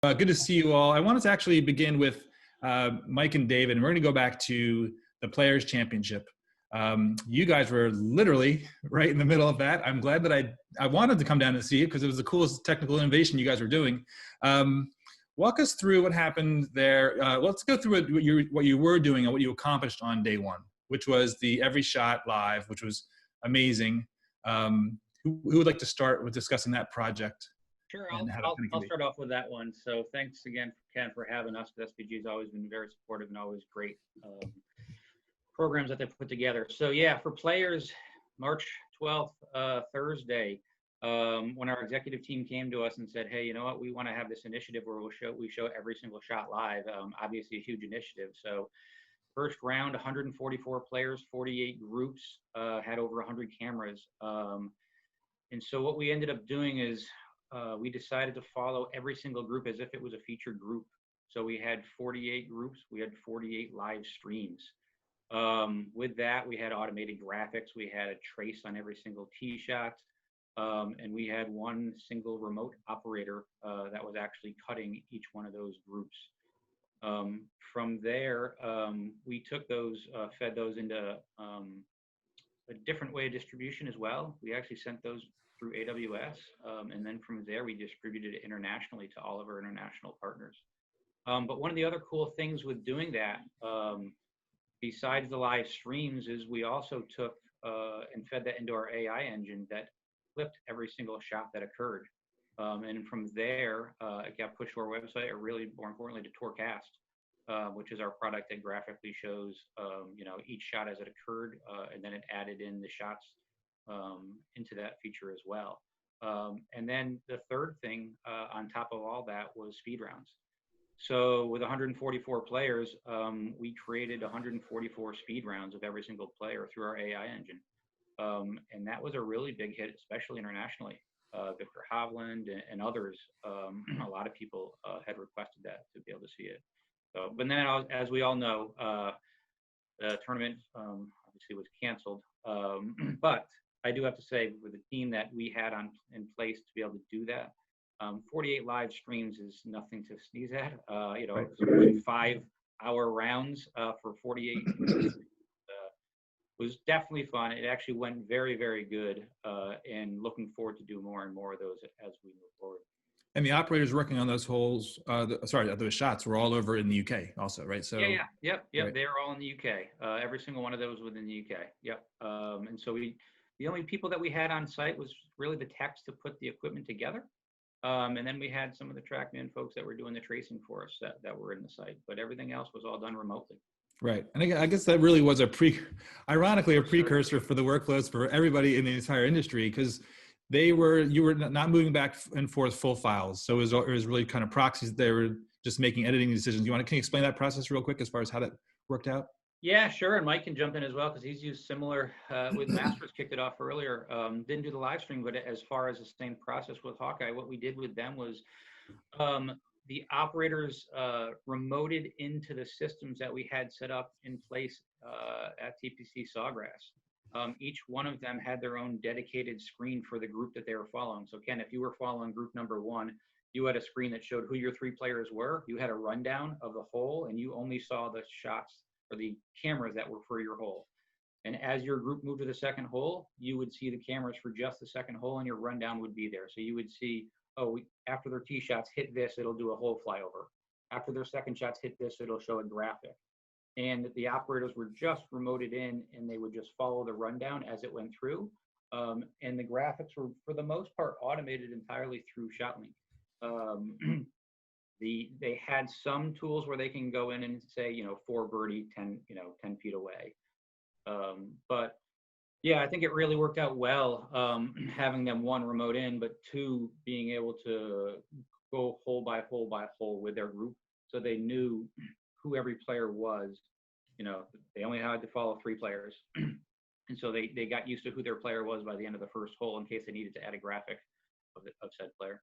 Good to see you all. I wanted to actually begin with Mike and David, and we're going to go back to the Players' Championship. You guys were literally right in the middle of that. I'm glad that I wanted to come down and see it because it was the coolest technical innovation you guys were doing. Walk us through what happened there. Let's go through what you were doing and what you accomplished on day one, which was the Every Shot Live, which was amazing. Who would like to start with discussing that project? Sure, I'll start off with that one. So thanks again, Ken, for having us. SVG has always been very supportive and always great programs that they put together. So yeah, for players, March 12th, Thursday, when our executive team came to us and said, hey, you know what, we want to have this initiative where we show every single shot live. Obviously a huge initiative. So first round, 144 players, 48 groups, had over 100 cameras. And so what we ended up doing is we decided to follow every single group as if it was a featured group. So we had 48 groups. We had 48 live streams. With that, we had automated graphics. We had a trace on every single tee shot. And we had one single remote operator that was actually cutting each one of those groups. From there, we took those, fed those into a different way of distribution as well. We actually sent those through AWS, and then from there we distributed it internationally to all of our international partners. But one of the other cool things with doing that, besides the live streams, is we also took and fed that into our AI engine that flipped every single shot that occurred. And from there, it got pushed to our website, or really more importantly to Tourcast, which is our product that graphically shows each shot as it occurred, and then it added in the shots into that feature as well. And then the third thing on top of all that was speed rounds. So with 144 players, we created 144 speed rounds of every single player through our AI engine. And that was a really big hit, especially internationally. Victor Hovland and others, a lot of people had requested that to be able to see it. So, but then, as we all know, the tournament obviously was canceled. But I do have to say, with the team that we had in place to be able to do that, 48 live streams is nothing to sneeze at. Right. 5-hour rounds for 48 was definitely fun. It actually went very, very good, and looking forward to do more and more of those as we move forward. And the operators working on those holes, those shots were all over in the UK also, right? So yep. Right. They're all in the UK. Every single one of those within the UK. Yep. And so the only people that we had on site was really the techs to put the equipment together. And then we had some of the TrackMan folks that were doing the tracing for us that were in the site, but everything else was all done remotely. Right. And I guess that really was ironically a precursor for the workflows for everybody in the entire industry, because you were not moving back and forth full files. So it was really kind of proxies. They were just making editing decisions. Can you explain that process real quick as far as how that worked out? Yeah, sure. And Mike can jump in as well, because he's used similar with Masters, kicked it off earlier. Didn't do the live stream, but as far as the same process with Hawkeye, what we did with them was the operators remoted into the systems that we had set up in place at TPC Sawgrass. Each one of them had their own dedicated screen for the group that they were following. So Ken, if you were following group number 1, you had a screen that showed who your 3 players were. You had a rundown of the hole, and you only saw the shots or the cameras that were for your hole. And as your group moved to the second hole, you would see the cameras for just the second hole, and your rundown would be there. So you would see, after their tee shots hit this, it'll do a hole flyover. After their second shots hit this, it'll show a graphic. And the operators were just remoted in, and they would just follow the rundown as it went through. And the graphics were, for the most part, automated entirely through ShotLink. They had some tools where they can go in and say, 4 birdie, 10 feet away. But yeah, I think it really worked out well, having them, 1, remote in, but 2, being able to go hole by hole by hole with their group, so they knew who every player was. They only had to follow 3 players. And so they got used to who their player was by the end of the first hole, in case they needed to add a graphic of said player.